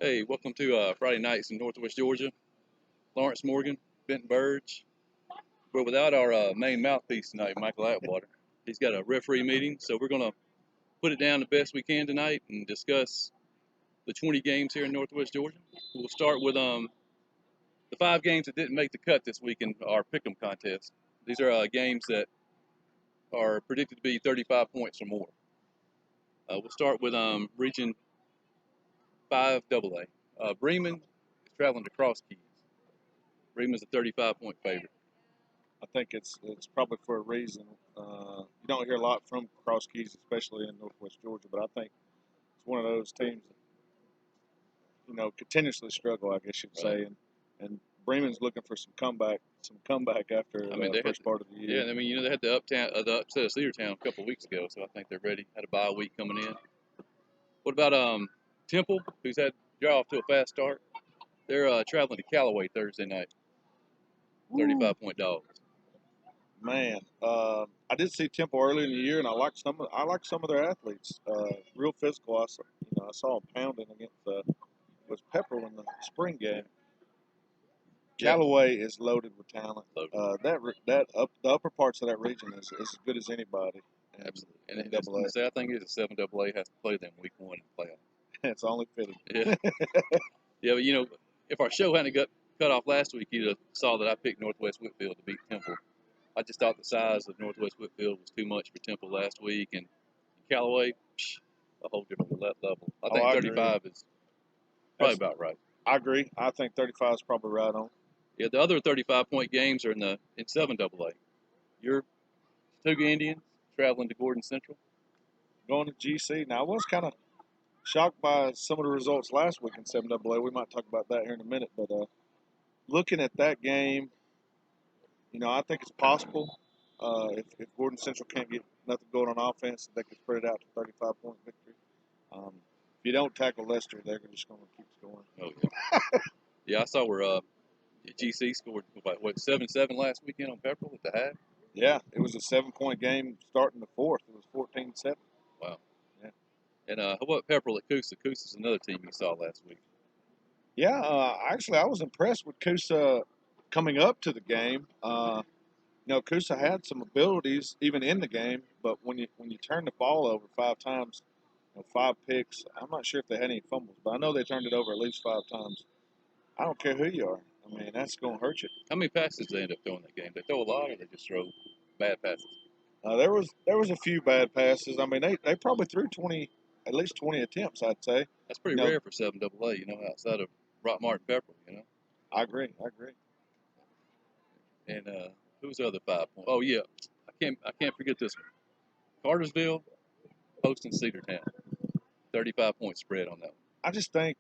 Hey, welcome to Friday nights in Northwest Georgia. Lawrence Morgan, Benton Birge. We're without our main mouthpiece tonight, Michael Atwater. He's got a referee meeting, so we're going to put it down the best we can tonight and discuss the 20 games here in Northwest Georgia. We'll start with the 5 games that didn't make the cut this week in our pick'em contest. These are games that are predicted to be 35 points or more. We'll start with Region 5 AA. Bremen is traveling to Cross Keys. Bremen's a 35-point favorite. I think it's probably for a reason. You don't hear a lot from Cross Keys, especially in Northwest Georgia, but I think it's one of those teams that continuously struggle, I guess you'd say, and Bremen's looking for some comeback after the first part of the year. Yeah, they had the upset of Cedartown a couple of weeks ago, so I think they're ready. Had a bye week coming in. What about Temple, who's had off to a fast start? They're traveling to Callaway Thursday night. 35-point dogs. Man, I did see Temple early in the year, and I like some of their athletes. Real physical. I saw them pounding against was Pepperell in the spring game. Callaway is loaded with talent. The upper parts of that region is as good as anybody. Absolutely. And I think it's a 7AA has to play them week 1 in the playoff. It's only fitting. Yeah. Yeah, but if our show hadn't got cut off last week, you'd have saw that I picked Northwest Whitfield to beat Temple. I just thought the size of Northwest Whitfield was too much for Temple last week, and Callaway, a whole different level. I think 35 is probably about right. I agree. I think 35 is probably right on. Yeah, the other 35-point games are in 7AA. Your Tuga Indians traveling to Gordon Central. Going to GC. Now, I was kind of shocked by some of the results last week in 7AA. We might talk about that here in a minute. But looking at that game, I think it's possible if Gordon Central can't get nothing going on offense, they could spread it out to 35-point victory. If you don't tackle Lester, they're just going to keep scoring. Oh, yeah. Yeah, I saw where GC scored, 7-7 last weekend on Pepperell at the half? Yeah, it was a 7-point game starting the fourth. It was 14-7. Wow. Yeah. And how about Pepperell at Coosa? Coosa's another team you saw last week. Yeah, actually, I was impressed with Coosa coming up to the game. Coosa had some abilities even in the game, but when you turn the ball over 5 times, 5 picks, I'm not sure if they had any fumbles, but I know they turned it over at least 5 times. I don't care who you are. That's going to hurt you. How many passes did they end up throwing that game? They throw a lot, or they just throw bad passes? There was a few bad passes. They probably threw at least 20 attempts, I'd say. That's pretty rare for 7AA, outside of Rock Martin Pepperell, I agree. And who's the other 5 points? Oh yeah, I can't forget this one. Cartersville hosting Cedartown. 35-point spread on that one. I just think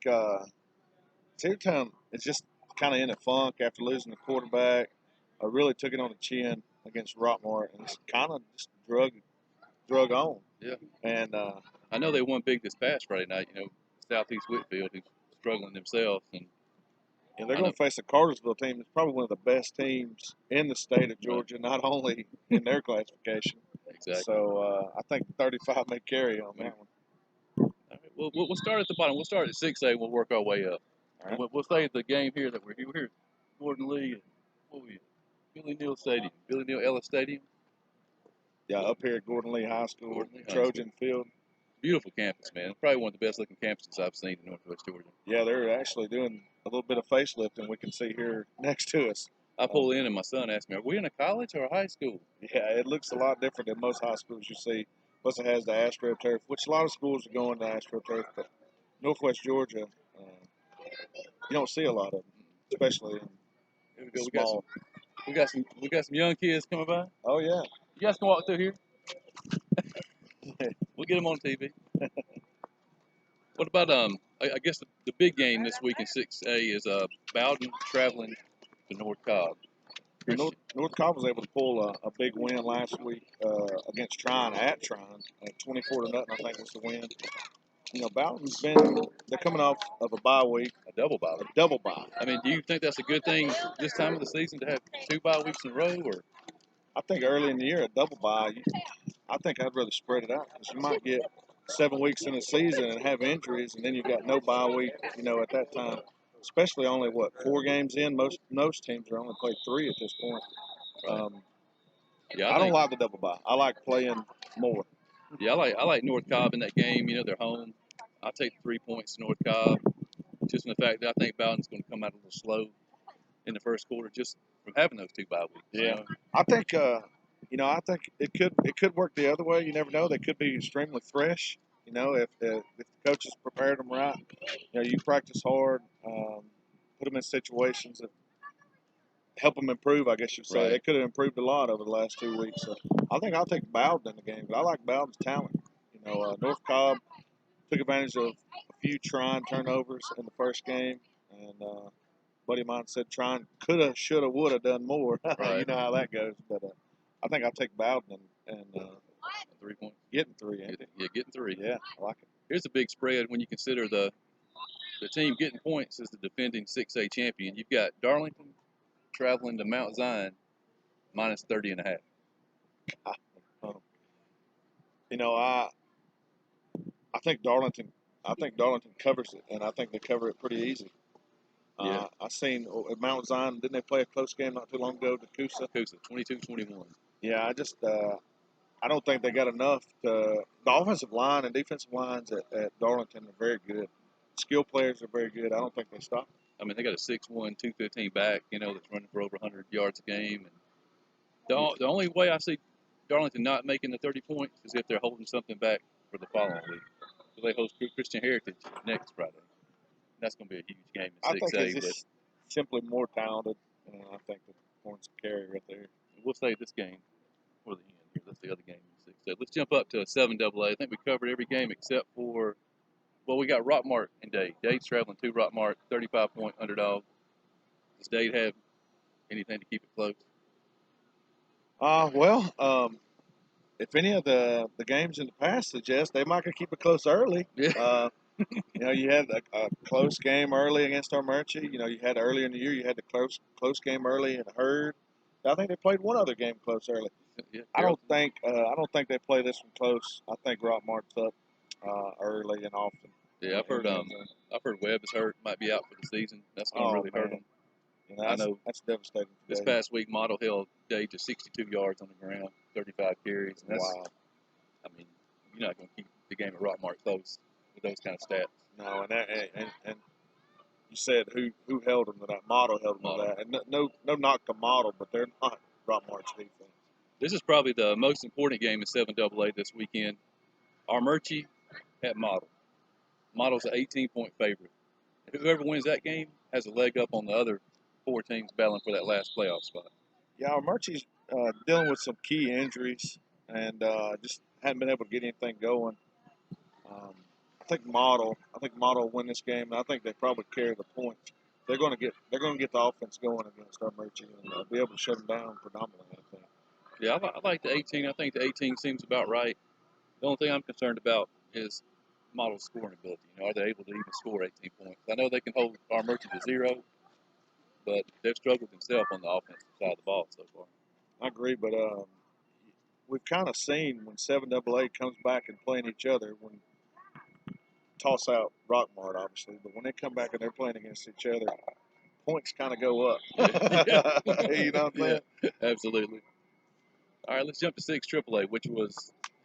Cedartown is just kind of in a funk after losing the quarterback. I really took it on the chin against Rockmart, and it's kind of just drug on. Yeah. And I know they won big this past Friday night. Southeast Whitfield, who's struggling themselves, and they're going to face a Cartersville team that's probably one of the best teams in the state of Georgia, not only in their classification. Exactly. So I think 35 may carry on that one. All right. We'll start at the bottom. We'll start at 6A. We'll work our way up. All right. We'll say the game here that we're here at Gordon Lee. What were you? Billy Neal Ellis Stadium. Yeah, up here at Gordon Lee High School, Trojan Field. Beautiful campus, man. Probably one of the best looking campuses I've seen in Northwest Georgia. Yeah, they're actually doing a little bit of facelifting. We can see here next to us. I pull in and my son asked me, "Are we in a college or a high school?" Yeah, it looks a lot different than most high schools you see. Plus, it has the AstroTurf, which a lot of schools are going to AstroTurf, but Northwest Georgia, you don't see a lot of them, especially in small. We got some young kids coming by. Oh yeah. You guys can walk through here. We'll get them on TV. What about I guess the big game this week in 6A is Bowden traveling to North Cobb. North Cobb was able to pull a big win last week against Tryon at Tryon, 24-0. I think was the win. Bowden's they're coming off of a bye week. A double bye. Do you think that's a good thing this time of the season to have 2 bye weeks in a row, or? I think early in the year, a double bye, I think I'd rather spread it out because you might get 7 weeks in the season and have injuries, and then you've got no bye week, at that time. Especially only, 4 games in? Most teams are only played 3 at this point. Right. I don't like the double bye. I like playing more. Yeah, I like North Cobb in that game. They're home. I'll take 3 points to North Cobb, just from the fact that I think Bowden's going to come out a little slow in the first quarter, just from having those 2 bye weeks. Yeah, I think I think it could work the other way. You never know. They could be extremely fresh. If the coaches prepared them right. You practice hard, put them in situations that help them improve. I guess you'd say Right. they could have improved a lot over the last 2 weeks. So I think I'll take Bowden in the game, but I like Bowden's talent. North Cobb took advantage of a few trying turnovers in the first game, and buddy of mine said trying coulda, shoulda, woulda done more. Right. You know how that goes. But I think I'll take Bowden and 3 points. getting 3. Yeah, getting 3. Yeah, I like it. Here's a big spread when you consider the team getting points is the defending 6A champion. You've got Darlington traveling to Mount Zion minus 30.5. I think Darlington covers it, and I think they cover it pretty easy. Yeah. I seen at Mount Zion, didn't they play a close game not too long ago to Coosa? 22-21. Yeah, I don't think they got enough to. The offensive line and defensive lines at Darlington are very good. Skill players are very good. I don't think they stop. I mean, they got a 6'1", 215 back, that's running for over 100 yards a game. And the only way I see Darlington not making the 30 points is if they're holding something back for the following week. So they host Christian Heritage next Friday. That's going to be a huge game in 6A. I think it's just simply more talented, and I think the points carry right there. We'll save this game for the end here. That's the other game in 6A. Let's jump up to a 7AA. I think we covered every game except for, we got Rockmart and Dade. Dade's traveling to Rockmart, 35-point underdog. Does Dade have anything to keep it close? If any of the games in the past suggest they might keep it close early. Yeah. You had a close game early against Armurchie. You had earlier in the year, you had the close game early in Hurd. I think they played one other game close early. Yeah, I don't think they play this one close. I think Rockmart's up early and often. Yeah, I've heard Webb is hurt, might be out for the season. That's going to really hurt him. I know that's devastating. This past week, Model held Dade to 62 yards on the ground, 35 carries. And that's, wow. I mean, you're not going to keep the game at Rockmart close with those kind of stats. No, and you said who held them to that? Model held them to that. And no knock to Model, but they're not Rockmart's defense. This is probably the most important game in 7AA this weekend. Armurchie at Model. Model's an 18-point favorite. Whoever wins that game has a leg up on the other 4 teams battling for that last playoff spot. Yeah, Armurchie's dealing with some key injuries and just hadn't been able to get anything going. I think Model will win this game, and I think they probably carry the points. They're going to get the offense going against Armurchie and be able to shut them down predominantly, I think. Yeah, I like the 18. I think the 18 seems about right. The only thing I'm concerned about is Model's scoring ability. Are they able to even score 18 points? I know they can hold Armurchie to 0, but they've struggled themselves on the offensive side of the ball so far. I agree, but we've kind of seen when 7AA comes back and playing each other, when toss out Rockmart, obviously, but when they come back and they're playing against each other, points kind of go up. Yeah. You know what I'm saying? Yeah, absolutely. All right, let's jump to 6 AAA, which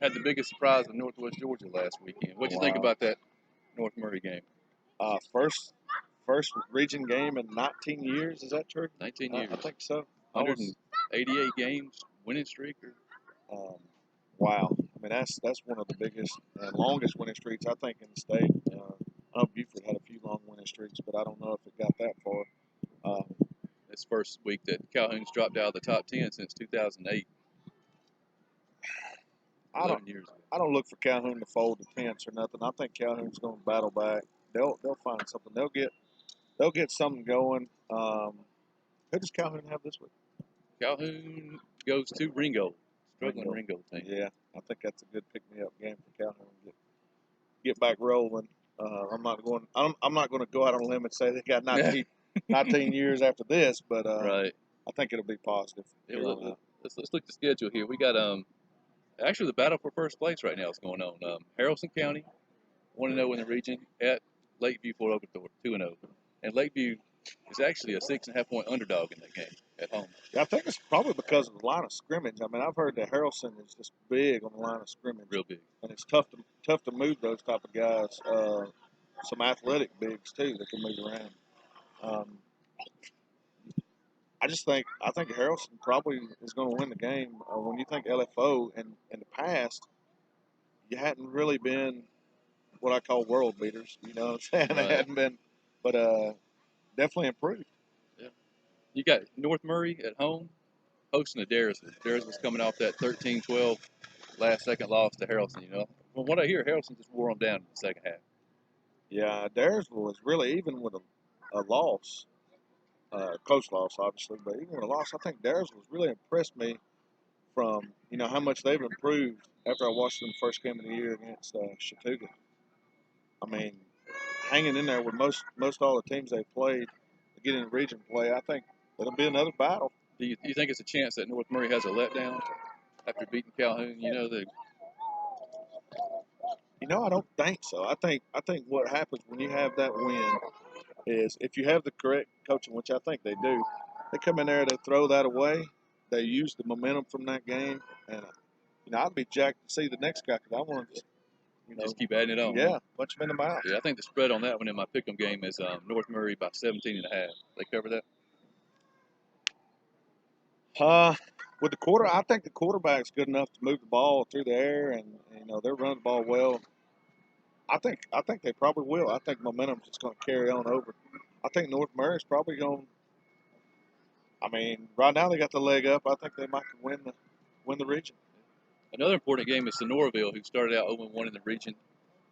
had the biggest surprise of Northwest Georgia last weekend. What do you think about that North Murray game? First region game in 19 years. Is that true? 19 years. I think so. 188 games, winning streak. Wow. I mean, that's one of the biggest and longest winning streaks, I think, in the state. I know Buford had a few long winning streaks, but I don't know if it got that far. This first week that Calhoun's dropped out of the top 10 since 2008. I don't look for Calhoun to fold the tents or nothing. I think Calhoun's going to battle back. They'll find something. They'll get something going. Who does Calhoun have this week? Calhoun goes to Ringo. Struggling Ringo team. Yeah, I think that's a good pick-me-up game for Calhoun. Get back rolling. I'm not going to go out on a limb and say they got 19 years after this, but right. I think it'll be positive. Yeah, let's look at the schedule here. We got Actually, the battle for first place right now is going on. Haralson County, 1-0 in the region at Lakeview Fort Oglethorpe, 2-0. And Lakeview is actually a 6.5 point underdog in that game at home. Yeah, I think it's probably because of the line of scrimmage. I mean, I've heard that Harrelson is just big on the line of scrimmage, Real big. and it's tough to move those type of guys. Some athletic bigs too that can move around. Um, I think Harrelson probably is going to win the game. When you think LFO in the past, you hadn't really been what I call world beaters. You know what I'm saying? Right. They hadn't been, but definitely improved. Yeah. You got North Murray at home hosting the Daresville. Daresville's coming off that 13-12 last-second loss to Haralson. From what I hear, Haralson just wore them down in the second half. Yeah, Daresville is really, even with a loss, close loss obviously, but even with a loss, I think Daresville's really impressed me from how much they've improved after I watched them first game of the year against Chattooga. I mean, hanging in there with most all the teams they've played, getting in region play. I think it'll be another battle. Do you think it's a chance that North Murray has a letdown after beating Calhoun? I don't think so. I think what happens when you have that win is if you have the correct coaching, which I think they do, they come in there, they throw that away, they use the momentum from that game, and I'd be jacked to see the next guy because I want to just keep adding it on. Yeah, punch him in the mouth. Yeah, I think the spread on that one in my pick'em game is North Murray by 17.5. They cover that. With the quarter, I think the quarterback's good enough to move the ball through the air, and they're running the ball well. I think they probably will. I think momentum's just going to carry on over. I think North Murray's probably going. I mean, right now they got the leg up. I think they might win the region. Another important game is Sonoraville, who started out 0-1 in the region,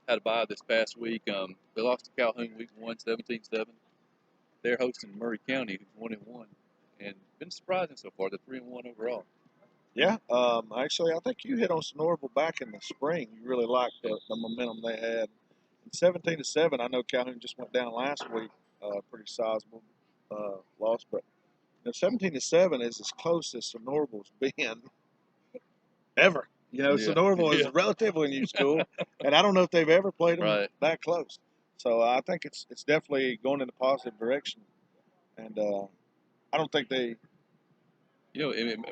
had a bye this past week. They lost to Calhoun week 1, 17-7. They're hosting Murray County, who's 1-1, and been surprising so far. They're 3-1 overall. Yeah, actually, I think you hit on Sonoraville back in the spring. You really liked the momentum they had. 17-7. I know Calhoun just went down last week, pretty sizable loss, but 17-7 is as close as Sonoraville's been ever. Sonoraville is a relatively new school, and I don't know if they've ever played them that close. So I think it's definitely going in a positive direction, and I don't think they.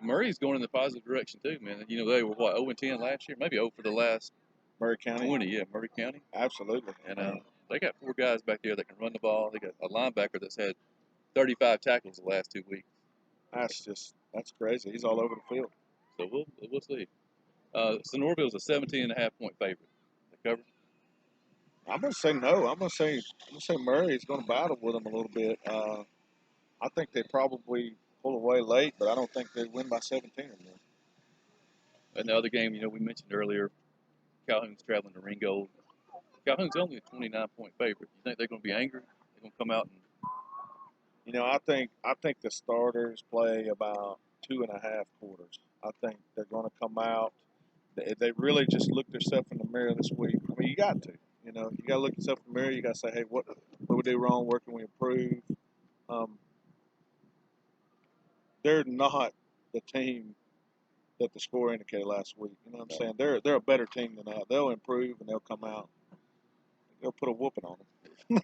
Murray's going in the positive direction too, man. They were 0-10 last year, maybe 0 for the last Murray County. 20, yeah, Murray County. Absolutely. And they got 4 guys back there that can run the ball. They got a linebacker that's had 35 tackles the last 2 weeks. That's crazy. He's all over the field. So we'll see. Sonoraville's a 17.5 point favorite. They cover. I'm gonna say no. I'm gonna say Murray's gonna battle with them a little bit. I think they probably pull away late, but I don't think they win by 17 or more. And the other game, we mentioned earlier, Calhoun's traveling to Ringgold. Calhoun's only a 29 point favorite. You think they're going to be angry? They're going to come out and. I think the starters play about 2.5 quarters. I think they're going to come out. They really just look themselves in the mirror this week. I mean, you got to. You got to look yourself in the mirror. You got to say, hey, what we do wrong? Where can we improve? They're not the team that the score indicated last week. You know what I'm saying? They're a better team than that. They'll improve and they'll come out. They'll put a whooping on them.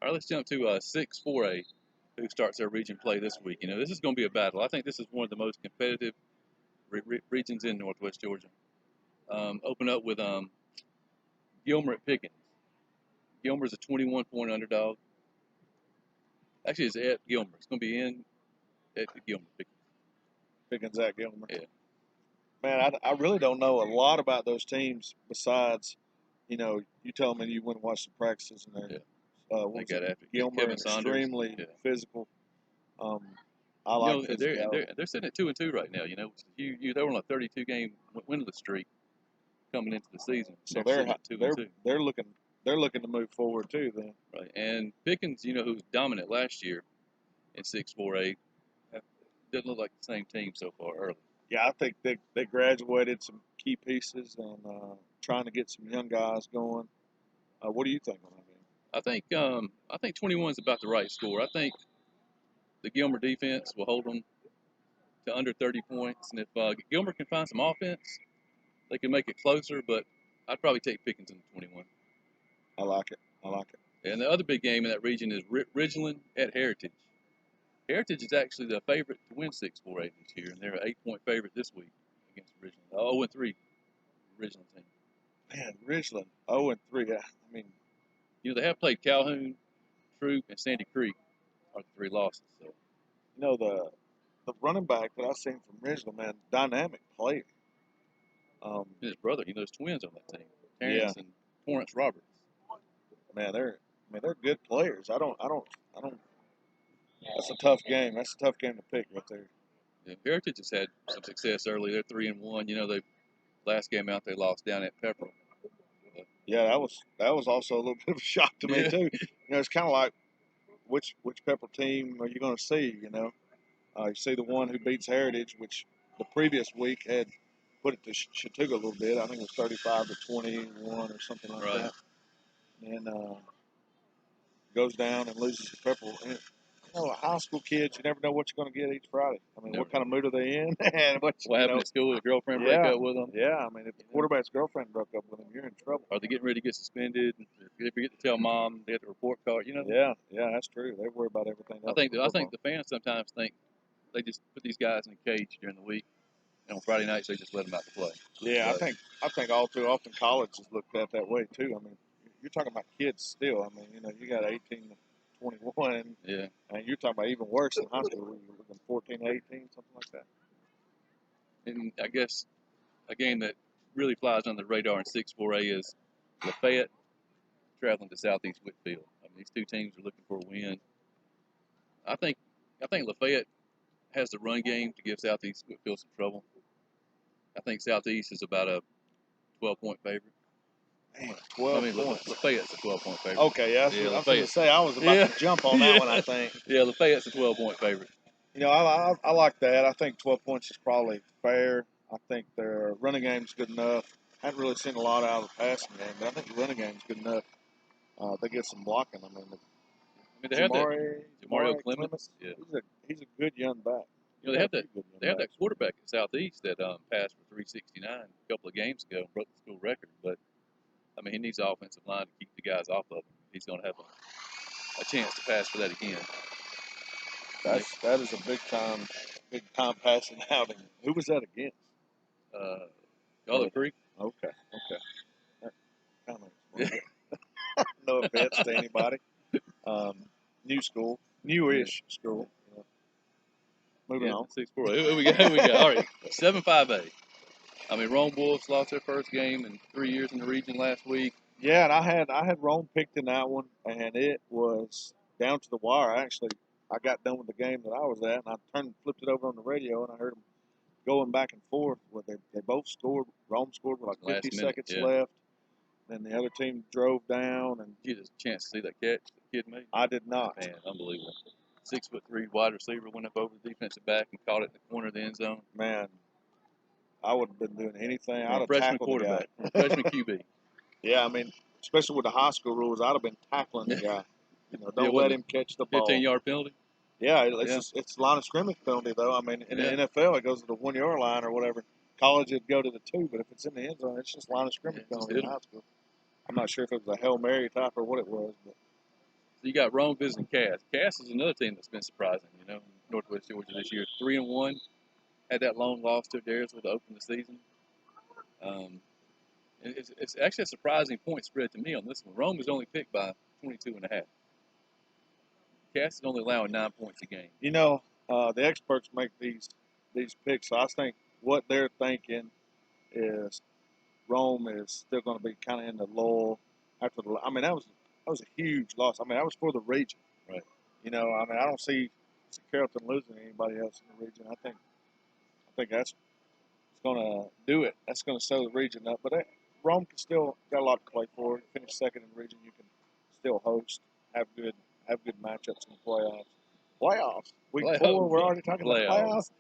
All right, let's jump to 6-4A, who starts their region play this week. This is going to be a battle. I think this is one of the most competitive regions in Northwest Georgia. Open up with Gilmer at Pickens. Gilmer's a 21 point underdog. Actually, it's at Gilmer. It's going to be at Gilmer. Pickens at Gilmer. Yeah. Man, I really don't know a lot about those teams besides, you tell me you went and watched the practices and they're they got after Gilmer, extremely physical. I like they're sitting at 2-2 right now. They were on a 32 game winless streak coming into the season. So they're looking to move forward too then. Right. And Pickens, who was dominant last year in 6-4A, doesn't look like the same team so far early. Yeah, I think they graduated some key pieces and trying to get some young guys going. What do you think on that game? I think 21 is about the right score. I think the Gilmer defense will hold them to under 30 points. And if Gilmer can find some offense, they can make it closer. But I'd probably take Pickens in the 21. I like it. And the other big game in that region is Ridgeland at Heritage. Heritage is actually the favorite to win 6-4-8 this year, and they're an 8-point favorite this week against Ridgeland. 0-3 Ridgeland team. Man, Ridgeland 0-3. I mean, they have played Calhoun, Troop, and Sandy Creek are the 3 losses. So the running back that I seen from Ridgeland, man, dynamic player. His brother, there's twins on that team, Terrence and Torrance Roberts. Man, they're good players. I don't. That's a tough game. That's a tough game to pick right there. Yeah, Heritage has had some success early. They're 3-1. They last game out they lost down at Pepper. Yeah, that was also a little bit of a shock to me too. It's kind of like which Pepper team are you going to see? You see the one who beats Heritage, which the previous week had put it to Chattooga a little bit. I think it was 35-21 or something like that. And goes down and loses to Pepper. And, high school kids, you never know what you're going to get each Friday. I mean, what kind of mood are they in? And what happened at school? The girlfriend break up with them? Yeah, I mean, if the quarterback's girlfriend broke up with him, you're in trouble. Are they getting ready to get suspended? If they forget to tell mom, they have the report card. Yeah, that's true. They worry about everything else. I think the fans sometimes think they just put these guys in a cage during the week, and on Friday nights they just let them out to play. Yeah, I think all too often college is looked at that way too. I mean, you're talking about kids still. I mean, you got 18 to 21. Yeah. And you're talking about even worse in high school. You're looking 14 to 18, something like that. And I guess a game that really flies under the radar in 6-4A is Lafayette traveling to Southeast Whitfield. I mean, these two teams are looking for a win. I think Lafayette has the run game to give Southeast Whitfield some trouble. I think Southeast is about a 12-point favorite. Man, 12 points. Lafayette's a 12-point favorite. Okay, yeah, I was going to say I was about to jump on that one, I think. Yeah, Lafayette's a 12-point favorite. I like that. I think 12 points is probably fair. I think their running game's good enough. I haven't really seen a lot out of the passing game, but I think the running game's good enough. They get some blocking. I mean they have Jamario Clements. Yeah. He's a good young back. They have that quarterback at Southeast that passed for 369 a couple of games ago and broke the school record. But I mean, he needs the offensive line to keep the guys off of him. He's going to have a chance to pass for that again. That is a big time passing outing. Who was that against? Olive Creek. Okay. That kind of no offense to anybody. Newish school. Moving on. 6-4. Who we got? All right, 7-5A. I mean, Rome Wolves lost their first game in 3 years in the region last week. Yeah, and I had Rome picked in that one, and it was down to the wire. I got done with the game that I was at, and I flipped it over on the radio, and I heard them going back and forth. They both scored. Rome scored with like 50 seconds left. Then the other team drove down. And you had a chance to see that catch the kid made? I did not. Man, unbelievable. 6'3" wide receiver went up over the defensive back and caught it in the corner of the end zone. Man, I would have been doing anything. I'd have freshman tackled quarterback, the guy. freshman QB. Yeah, I mean, especially with the high school rules, I'd have been tackling the guy. Don't let him catch the ball. 15-yard penalty. Yeah, it's line of scrimmage penalty though. I mean, in the NFL, it goes to the 1 yard line or whatever. College, it'd go to the 2, but if it's in the end zone, it's just line of scrimmage penalty in high school. I'm not sure if it was a Hail Mary type or what it was. But. So you got Rome visiting Cass. Cass is another team that's been surprising, Northwest Georgia this year. 3-1. Had that long loss to Daresville to open the season. It's actually a surprising point spread to me on this one. Rome is only picked by 22.5. Cass is only allowing 9 points a game. The experts make these picks. So I think what they're thinking is Rome is still going to be kind of in the lull after the. I mean, that was a huge loss. I mean, that was for the region. Right. I don't see Carrollton losing anybody else in the region. I think that's going to do it. That's going to sew the region up. But Rome can still got a lot to play for. Finish second in the region, you can still host, have good matchups in the playoffs. Week 4, we're already talking about playoffs.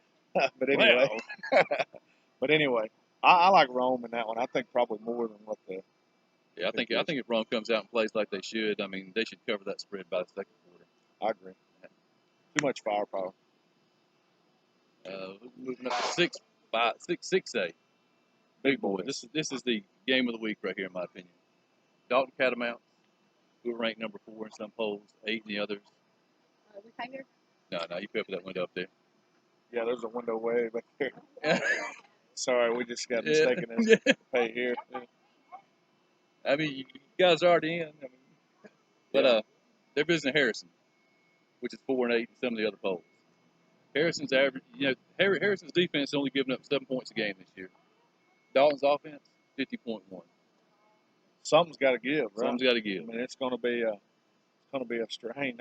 But anyway, I like Rome in that one. I think probably more than what the. Yeah, I think if Rome comes out and plays like they should, I mean, they should cover that spread by the second quarter. I agree. Too much firepower. Moving up to 6A. Big boys. This is the game of the week right here, in my opinion. Dalton Catamounts, who are ranked number 4 in some polls, 8 in the others. We pay here? No, you pay for that window up there. Yeah, there's a window way back there. Sorry, we just got Yeah. mistaken as pay here. I mean, you guys are already in. But they're visiting Harrison, which is 4 and 8 in some of the other polls. Harrison's average, Harrison's defense only giving up 7 points a game this year. Dalton's offense, 50.1. Something's got to give, right? Something's got to give. I mean, it's going to be a strain.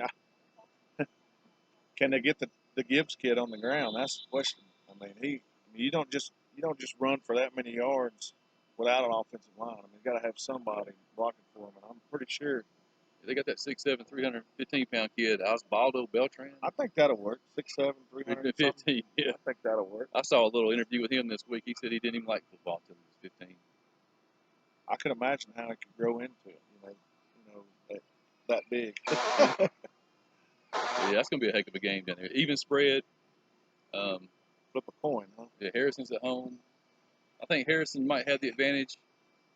Can they get the Gibbs kid on the ground? That's the question. I mean, you don't just run for that many yards without an offensive line. I mean, you got to have somebody blocking for him, and I'm pretty sure. They got that 6'7", 315-pound kid, Osvaldo Beltran. I think that'll work. 6'7", 315. Yeah. I think that'll work. I saw a little interview with him this week. He said he didn't even like football until he was 15. I could imagine how he could grow into it. That big. Yeah, that's gonna be a heck of a game down there. Even spread. Flip a coin, huh? Yeah, Harrison's at home. I think Harrison might have the advantage,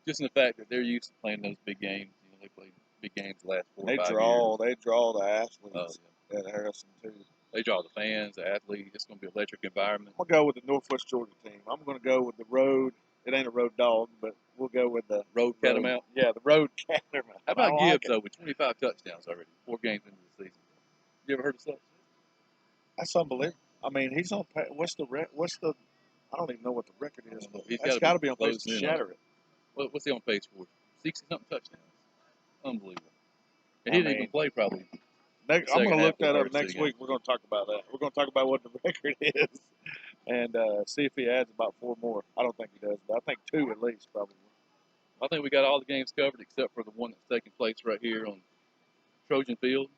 just in the fact that they're used to playing those big games. They played big games the last 4 or 5 years. They draw the athletes at Harrison too. They draw the fans, the athletes. It's going to be an electric environment. I'm going to go with the Northwest Georgia team. I'm going to go with the road. It ain't a road dog, but we'll go with the road Catamount. Yeah, the road Catamount. How about Gibbs, though, with 25 touchdowns already, 4 games into the season? You ever heard of such? That's unbelievable. I mean, he's on. What's the? I don't even know what the record is. That's got to be on pace to shatter it. What's he on pace for? 60-something touchdowns. Unbelievable. And he didn't even play probably. I'm going to look that up next week. We're going to talk about that. We're going to talk about what the record is and see if he adds about 4 more. I don't think he does, but I think 2 at least probably. I think we got all the games covered except for the one that's taking place right here on Trojan Field.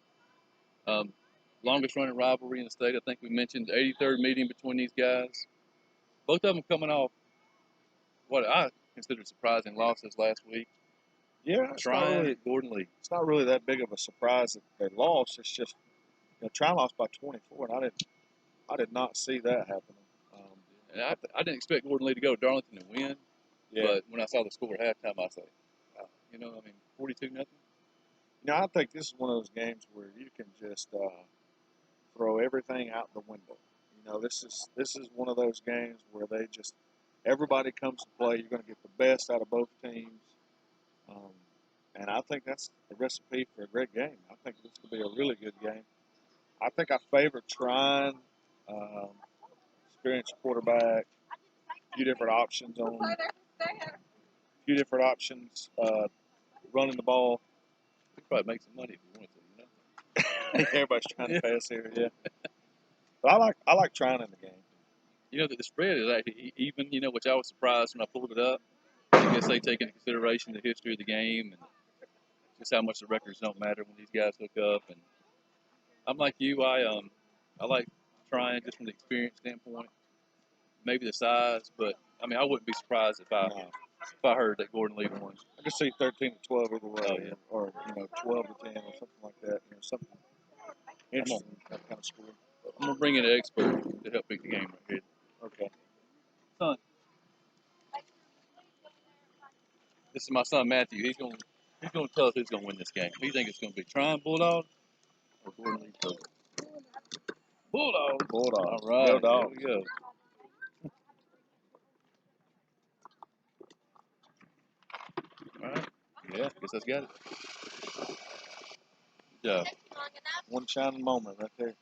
Longest running rivalry in the state. I think we mentioned the 83rd meeting between these guys. Both of them coming off what I consider surprising losses last week. Yeah, Trojan, Gordon Lee. It's not really that big of a surprise that they lost. It's just Trojan lost by 24, and I did not see that happening. And I didn't expect Gordon Lee to go to Darlington and win. Yeah. But when I saw the score at halftime, I said, 42-0. I think this is one of those games where you can just throw everything out the window. This is one of those games where everybody comes to play. You're going to get the best out of both teams. And I think that's the recipe for a great game. I think this could be a really good game. I think I favor trying experienced quarterback, a few different options running the ball. We could probably make some money if we wanted to, Everybody's trying to pass here, yeah. But I like trying in the game. That the spread is actually even, which I was surprised when I pulled it up. I guess they take into consideration the history of the game and just how much the records don't matter when these guys hook up. And I'm like you, I like trying just from the experience standpoint, maybe the size, but I wouldn't be surprised if I heard that Gordon Lee won. I could see 13-12 either way, or 12-10 or something like that. Something interesting, that kind of score. I'm gonna bring in an expert to help pick the game right here. Okay. Son, this is my son Matthew. He's gonna tell us who's gonna win this game. He think it's gonna be Trojan Bulldog or Gordon Lee Trojan. Bulldog. Bulldog. All right. Go Dogs. Here we go. All right. Yeah, I guess that's got it. Good job. One shining moment right there.